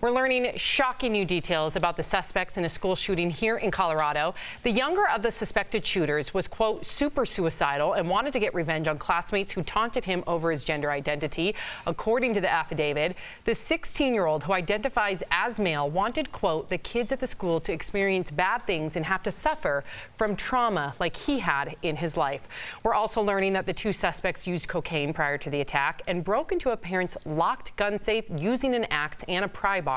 We're learning shocking new details about the suspects in a school shooting here in Colorado. The younger of the suspected shooters was, quote, super suicidal and wanted to get revenge on classmates who taunted him over his gender identity. According to the affidavit, the 16-year-old who identifies as male wanted, quote, the kids at the school to experience bad things and have to suffer from trauma like he had in his life. We're also learning that the two suspects used cocaine prior to the attack and broke into a parent's locked gun safe using an axe and a pry bar.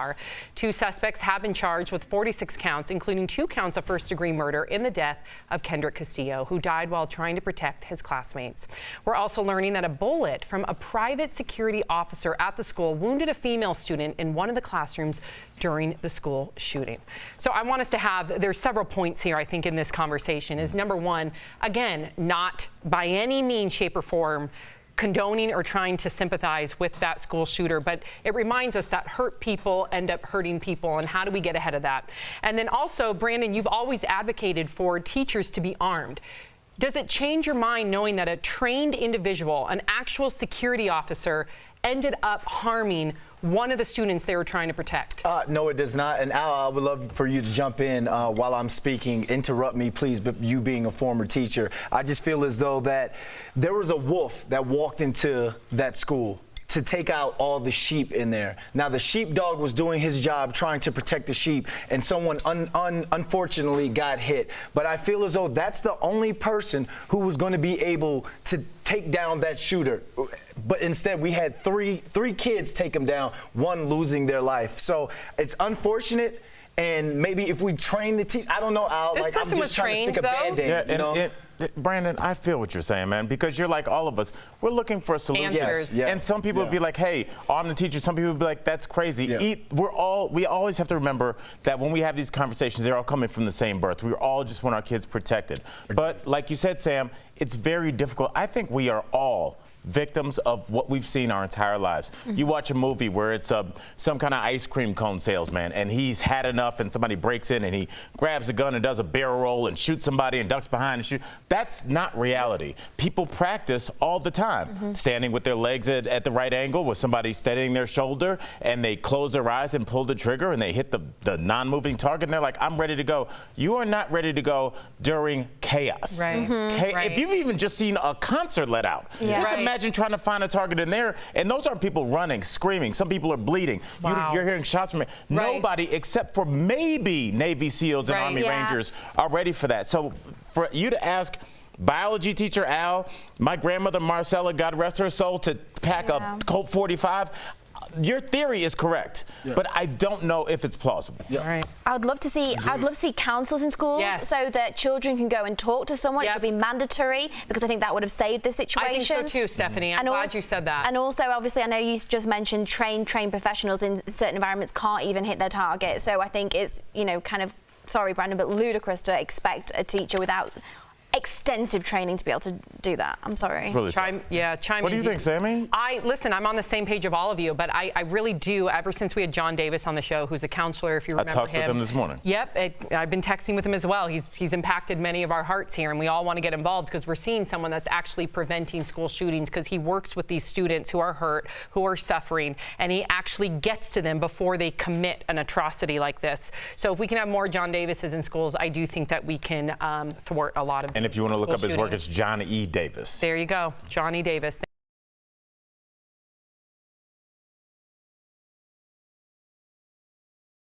Two suspects have been charged with 46 counts, including 2 counts of first-degree murder in the death of Kendrick Castillo, who died while trying to protect his classmates. We're also learning that a bullet from a private security officer at the school wounded a female student in one of the classrooms during the school shooting. So I want us to have, there's several points here, I think, in this conversation. Is number one, again, not by any means, shape, or form condoning or trying to sympathize with that school shooter, but it reminds us that hurt people end up hurting people, and how do we get ahead of that? And then also, Brandon, you've always advocated for teachers to be armed. Does it change your mind knowing that a trained individual, an actual security officer, ended up harming one of the students they were trying to protect? No, it does not. And Al, I would love for you to jump in while I'm speaking. Interrupt me, please, but you being a former teacher. I just feel as though that there was a wolf that walked into that school to take out all the sheep in there. Now, the sheepdog was doing his job trying to protect the sheep, and someone unfortunately got hit. But I feel as though that's the only person who was going to be able to take down that shooter. But instead, we had three kids take him down, one losing their life. So it's unfortunate. And maybe if we train the team, I don't know, Al. This person I'm was just trying trained, to stick a though? Band-Aid, you know? Brandon, I feel what you're saying, man, because you're like all of us. We're looking for solutions. Answers. Yes, and some people would be like, hey, I'm the teacher. Some people would be like, that's crazy. Yeah. We always have to remember that when we have these conversations, they're all coming from the same birth. We all just want our kids protected. But like you said, Sam, it's very difficult. I think we are all victims of what we've seen our entire lives. Mm-hmm. You watch a movie where it's some kind of ice cream cone salesman, and he's had enough, and somebody breaks in and he grabs a gun and does a barrel roll and shoots somebody and ducks behind and shoots. That's not reality. People practice all the time, standing with their legs at the right angle with somebody steadying their shoulder, and they close their eyes and pull the trigger and they hit the non-moving target, and they're like, I'm ready to go. You are not ready to go during chaos. Right. Right. If you've even just seen a concert let out, just imagine trying to find a target in there, and those aren't people running, screaming. Some people are bleeding. Wow. You're hearing shots from it. Right. Nobody except for maybe Navy SEALs and Army Rangers are ready for that. So for you to ask biology teacher Al, my grandmother Marcella, God rest her soul, to pack a Colt 45, your theory is correct, but I don't know if it's plausible. Right. I would love to see counselors in schools so that children can go and talk to someone. It should be mandatory, because I think that would have saved the situation. I think so too, Stephanie. I'm glad you said that. And also, obviously, I know you just mentioned trained professionals in certain environments can't even hit their target. So I think it's, kind of, sorry, Brandon, but ludicrous to expect a teacher without extensive training to be able to do that. I'm sorry. Really chime what do you think, Sammy? Listen, I'm on the same page of all of you, but I really do, ever since we had John Davis on the show, who's a counselor, if you remember him. I talked with him this morning. Yep, I've been texting with him as well. He's impacted many of our hearts here, and we all want to get involved because we're seeing someone that's actually preventing school shootings, because he works with these students who are hurt, who are suffering, and he actually gets to them before they commit an atrocity like this. So if we can have more John Davises in schools, I do think that we can thwart a lot of And if you want to look up his shooting. work, it's John E. Davis. There you go, Johnny Davis.